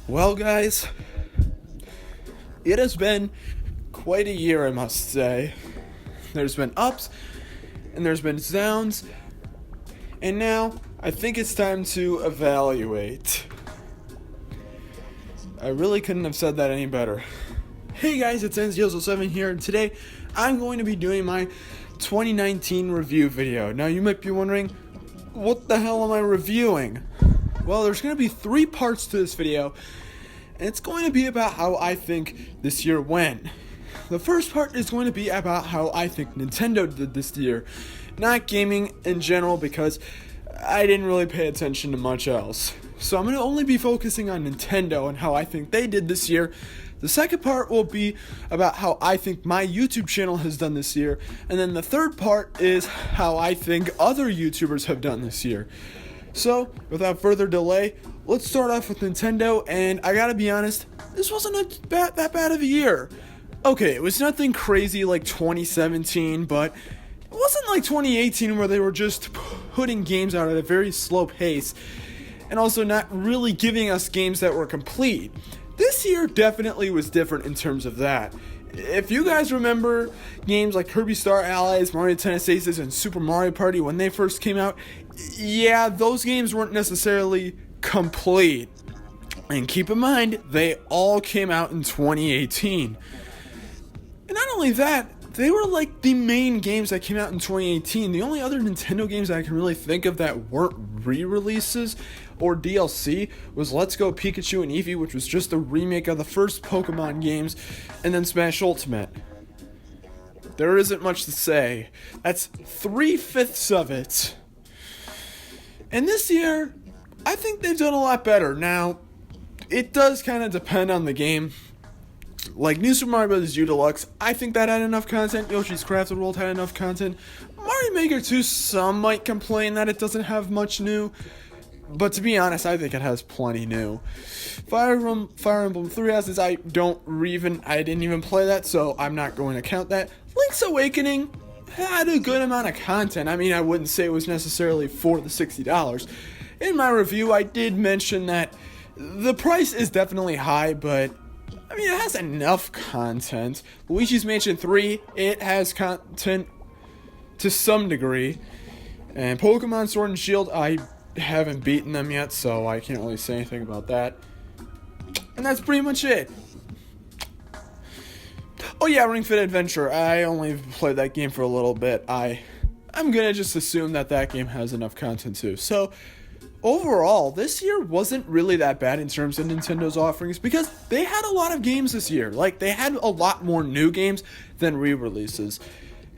Well, guys, it has been quite a year, I must say. There's been ups and there's been downs, and now I think it's time to evaluate. I really couldn't have said that any better. Hey guys, it's NZ07 here, and today I'm going to be doing my 2019 review video. Now you might be wondering, what the hell am I reviewing? Well, there's going to be 3 parts to this video, and it's going to be about how I think this year went. The first part is going to be about how I think Nintendo did this year, not gaming in general, because I didn't really pay attention to much else. So I'm going to only be focusing on Nintendo and how I think they did this year. The second part will be about how I think my YouTube channel has done this year, and then the third part is how I think other YouTubers have done this year. So, without further delay, let's start off with Nintendo, and I gotta be honest, this wasn't that bad of a year. Okay, it was nothing crazy like 2017, but it wasn't like 2018 where they were just putting games out at a very slow pace, and also not really giving us games that were complete. This year definitely was different in terms of that. If you guys remember games like Kirby Star Allies, Mario Tennis Aces, and Super Mario Party when they first came out, yeah, those games weren't necessarily complete. And keep in mind, they all came out in 2018. And not only that, they were like the main games that came out in 2018. The only other Nintendo games I can really think of that weren't re-releases or DLC was Let's Go Pikachu and Eevee, which was just a remake of the first Pokemon games, and then Smash Ultimate. There isn't much to say. That's 3/5 of it. And this year, I think they've done a lot better. Now, it does kind of depend on the game. Like New Super Mario Bros. U Deluxe, I think that had enough content. Yoshi's Crafted World had enough content. Mario Maker 2, some might complain that it doesn't have much new, but to be honest, I think it has plenty new. Fire Emblem 3 Houses, I didn't even play that, so I'm not going to count that. Link's Awakening had a good amount of content. I mean, I wouldn't say it was necessarily for the $60. In my review, I did mention that the price is definitely high, but I mean, it has enough content. Luigi's Mansion 3, it has content to some degree. And Pokemon Sword and Shield, I haven't beaten them yet, so I can't really say anything about that. And that's pretty much it. Oh yeah, Ring Fit Adventure. I only played that game for a little bit. I'm gonna just assume that game has enough content too. So, overall, this year wasn't really that bad in terms of Nintendo's offerings because they had a lot of games this year. Like, they had a lot more new games than re-releases.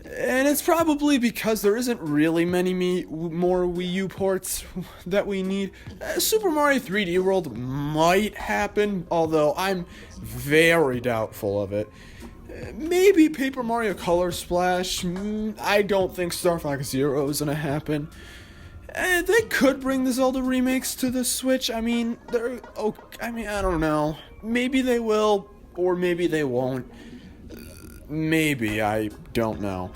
And it's probably because there isn't really many more Wii U ports that we need. Super Mario 3D World might happen, although I'm very doubtful of it. Maybe Paper Mario Color Splash. I don't think Star Fox Zero is going to happen. They could bring the Zelda remakes to the Switch. I mean, I don't know. Maybe they will, or maybe they won't. Maybe, I don't know.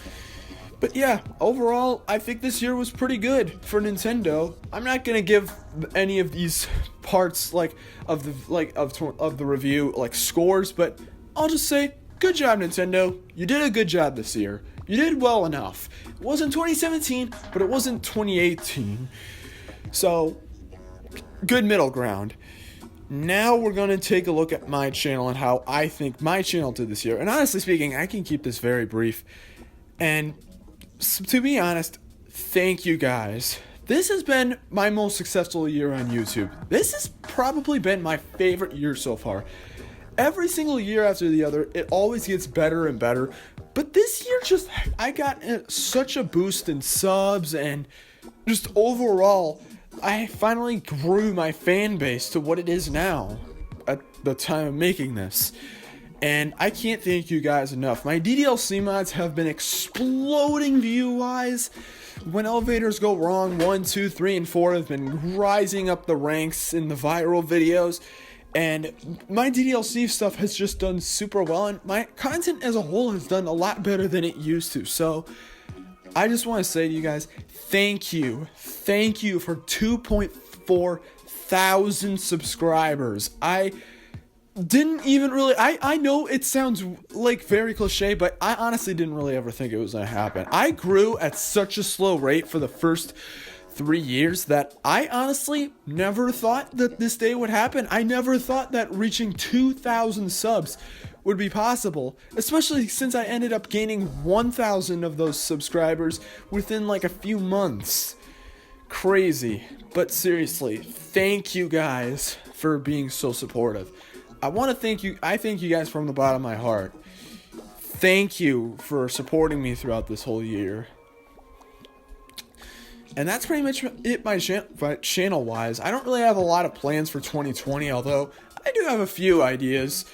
But yeah, overall, I think this year was pretty good for Nintendo. I'm not gonna give any of these parts of the review scores, but I'll just say, good job, Nintendo. You did a good job this year. You did well enough. It wasn't 2017, but it wasn't 2018. So, good middle ground. Now we're going to take a look at my channel and how I think my channel did this year. And honestly speaking, I can keep this very brief. And to be honest, thank you guys. This has been my most successful year on YouTube. This has probably been my favorite year so far. Every single year after the other, it always gets better and better. But this year, I got such a boost in subs, and just overall, I finally grew my fan base to what it is now at the time of making this. And I can't thank you guys enough. My DDLC mods have been exploding view-wise. When Elevators Go Wrong 1, 2, 3, and 4 have been rising up the ranks in the viral videos. And my DDLC stuff has just done super well, and my content as a whole has done a lot better than it used to. So I just want to say to you guys, thank you for 2.4 2,000 subscribers. I didn't even really, I know it sounds like very cliche, but I honestly didn't really ever think it was gonna happen. I grew at such a slow rate for the first 3 years that I honestly never thought that this day would happen. I never thought that reaching 2,000 subs would be possible, especially since I ended up gaining 1,000 of those subscribers within like a few months. Crazy. But seriously, thank you guys for being so supportive. I want to thank you. I thank you guys from the bottom of my heart. Thank you for supporting me throughout this whole year. And that's pretty much it my channel wise. I don't really have a lot of plans for 2020, although I do have a few ideas.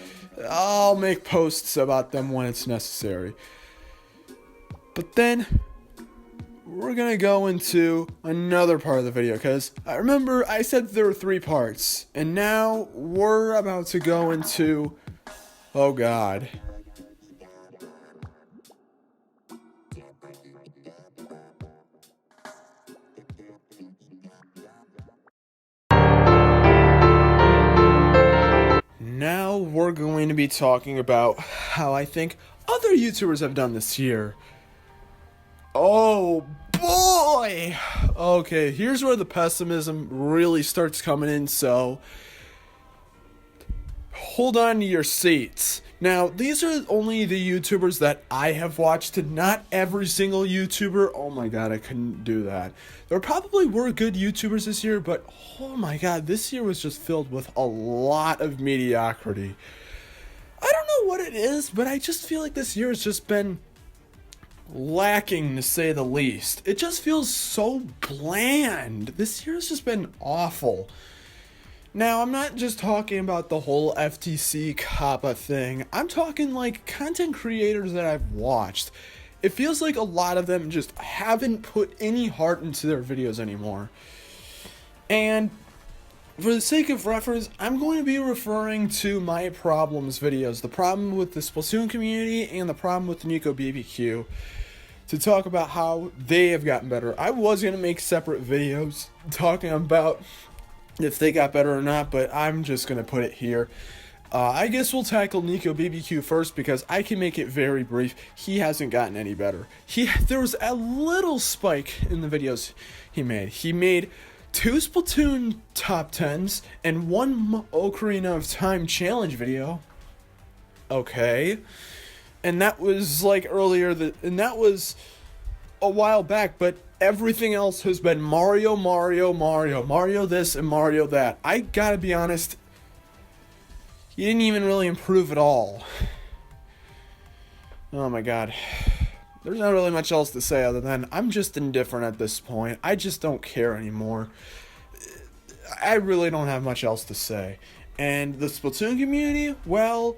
I'll make posts about them when it's necessary. But then we're gonna go into another part of the video, because I remember I said there were 3 parts, and now we're about to go into, oh god. Now we're going to be talking about how I think other YouTubers have done this year. Oh boy! Okay, here's where the pessimism really starts coming in, so hold on to your seats. Now, these are only the YouTubers that I have watched, and not every single YouTuber. Oh my god, I couldn't do that. There probably were good YouTubers this year, but oh my god, this year was just filled with a lot of mediocrity. I don't know what it is, but I just feel like this year has just been lacking, to say the least. It just feels so bland. This year has just been awful. Now, I'm not just talking about the whole FTC COPPA thing. I'm talking like content creators that I've watched. It feels like a lot of them just haven't put any heart into their videos anymore. And for the sake of reference, I'm going to be referring to my problems videos. The problem with the Splatoon community and the problem with Nico BBQ, to talk about how they have gotten better. I was going to make separate videos talking about if they got better or not, but I'm just going to put it here. I guess we'll tackle Nico BBQ first, because I can make it very brief. He hasn't gotten any better. There was a little spike in the videos he made. He made 2 Splatoon top 10s and 1 Ocarina of Time challenge video. Okay. And that was like earlier, and that was a while back, but everything else has been Mario this and Mario that. I gotta be honest, he didn't even really improve at all. Oh my god. There's not really much else to say other than I'm just indifferent at this point. I just don't care anymore. I really don't have much else to say. And the Splatoon community, well,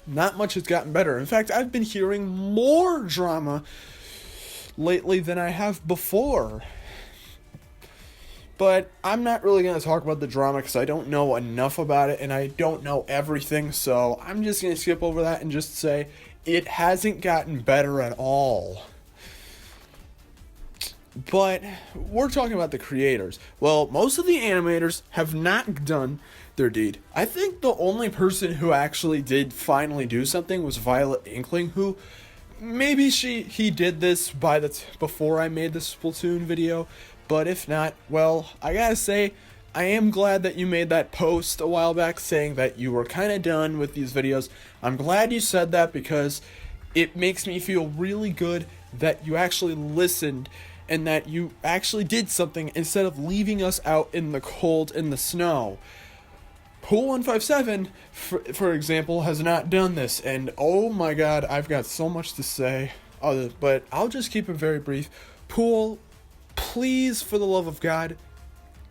not much has gotten better. In fact, I've been hearing more drama lately than I have before. But I'm not really going to talk about the drama because I don't know enough about it and I don't know everything, so I'm just going to skip over that and just say it hasn't gotten better at all. But we're talking about the creators. Well, most of the animators have not done their deed. I think the only person who actually did finally do something was Violet Inkling, who maybe he did this before I made the Splatoon video, but if not, well, I gotta say, I am glad that you made that post a while back saying that you were kind of done with these videos. I'm glad you said that because it makes me feel really good that you actually listened and that you actually did something instead of leaving us out in the cold in the snow. Pool157, for example, has not done this, and oh my god, I've got so much to say, but I'll just keep it very brief. Pool, please, for the love of God,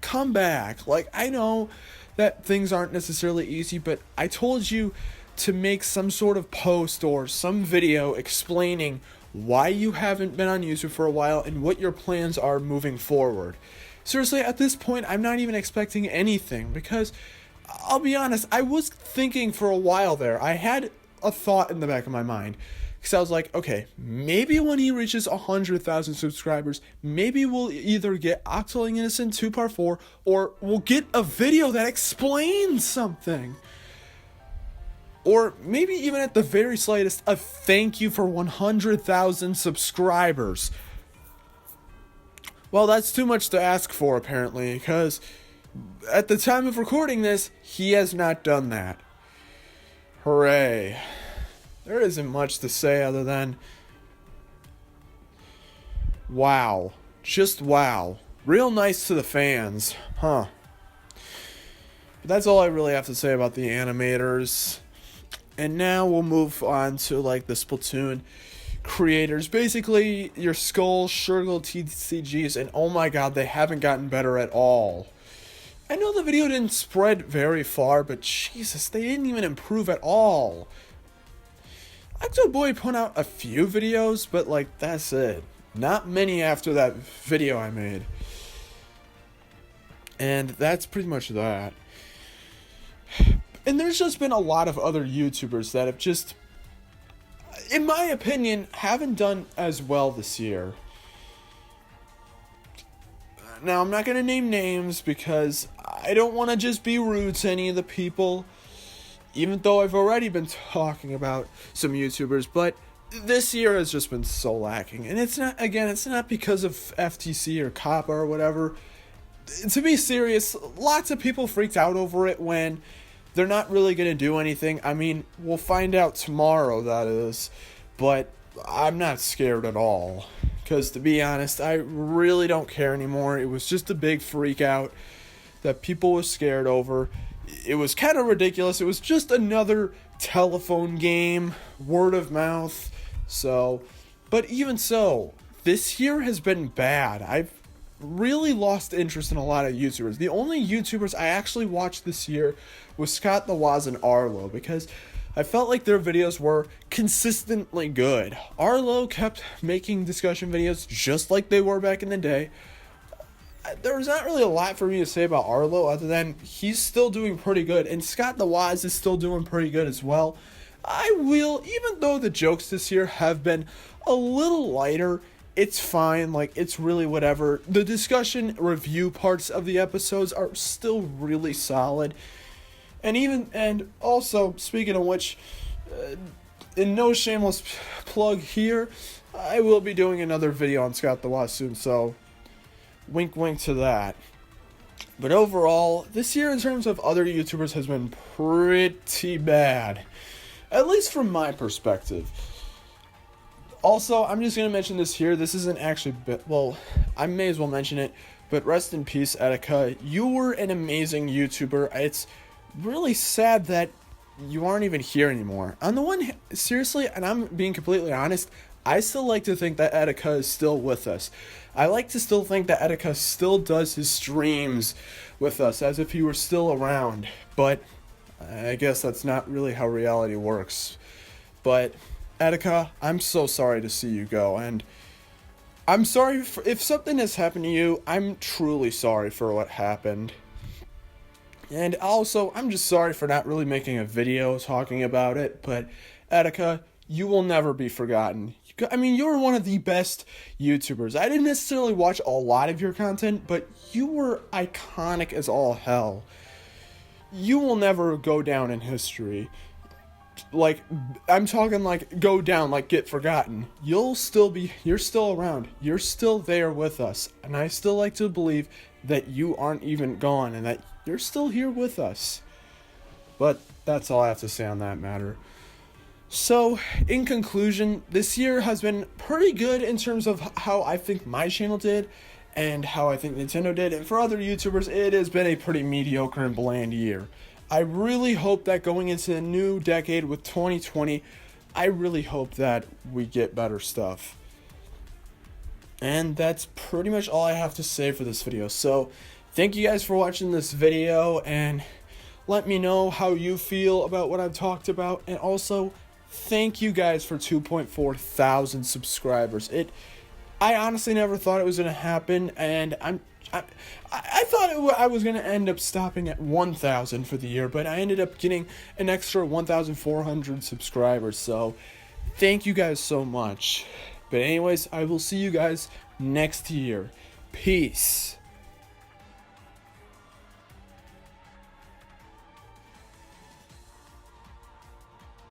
come back. Like, I know that things aren't necessarily easy, but I told you to make some sort of post or some video explaining why you haven't been on YouTube for a while and what your plans are moving forward. Seriously, at this point, I'm not even expecting anything, because I'll be honest, I was thinking for a while there. I had a thought in the back of my mind, because I was like, okay, maybe when he reaches 100,000 subscribers, maybe we'll either get Octoling Innocent 2 Part 4, or we'll get a video that explains something. Or maybe even at the very slightest, a thank you for 100,000 subscribers. Well, that's too much to ask for, apparently, because at the time of recording this, he has not done that. Hooray. There isn't much to say other than, wow. Just wow. Real nice to the fans, huh? But that's all I really have to say about the animators. And now we'll move on to like the Splatoon creators. Basically, your Skull, Shurgle TCGs, and oh my god, they haven't gotten better at all. I know the video didn't spread very far, but Jesus, they didn't even improve at all. Octoboy put out a few videos, but like, that's it. Not many after that video I made. And that's pretty much that. And there's just been a lot of other YouTubers that have just, in my opinion, haven't done as well this year. Now, I'm not going to name names because I don't want to just be rude to any of the people, even though I've already been talking about some YouTubers, but this year has just been so lacking. And it's not, again, it's not because of FTC or COPPA or whatever. To be serious, lots of people freaked out over it when they're not really going to do anything. I mean, we'll find out tomorrow, that is. But I'm not scared at all. Because to be honest, I really don't care anymore. It was just a big freak out that people were scared over. It was kind of ridiculous. It was just another telephone game, word of mouth. So, but even so, this year has been bad. I've really lost interest in a lot of YouTubers. The only YouTubers I actually watched this year was Scott the Woz and Arlo, because I felt like their videos were consistently good. Arlo kept making discussion videos just like they were back in the day. There was not really a lot for me to say about Arlo other than he's still doing pretty good, and Scott the Woz is still doing pretty good as well. I will, even though the jokes this year have been a little lighter, it's fine, like, it's really whatever. The discussion review parts of the episodes are still really solid. And also, speaking of which, in no shameless plug here, I will be doing another video on Scott the Woz soon, so wink wink to that. But overall, this year in terms of other YouTubers has been pretty bad. At least from my perspective. Also, I'm just going to mention this here. This isn't actually, well, I may as well mention it. But rest in peace, Etika. You were an amazing YouTuber. It's really sad that you aren't even here anymore. On the one hand, seriously, and I'm being completely honest, I still like to think that Etika is still with us. I like to still think that Etika still does his streams with us as if he were still around. But I guess that's not really how reality works. But Etika, I'm so sorry to see you go, and I'm sorry if something has happened to you. I'm truly sorry for what happened. And also, I'm just sorry for not really making a video talking about it, but Etika, you will never be forgotten. I mean, you were one of the best YouTubers. I didn't necessarily watch a lot of your content, but you were iconic as all hell. You will never go down in history. Like, I'm talking like go down, like get forgotten. You're still around. You're still there with us. And I still like to believe that you aren't even gone and that you're still here with us. But that's all I have to say on that matter. So, in conclusion, this year has been pretty good in terms of how I think my channel did and how I think Nintendo did. And for other YouTubers, it has been a pretty mediocre and bland year. I really hope that going into the new decade with 2020, I really hope that we get better stuff. And that's pretty much all I have to say for this video. So, thank you guys for watching this video, and let me know how you feel about what I've talked about. And also, thank you guys for 2.4 thousand subscribers. I honestly never thought it was going to happen, and I thought I was going to end up stopping at 1,000 for the year, but I ended up getting an extra 1,400 subscribers. So, Thank you guys so much. But anyways, I will see you guys next year. Peace.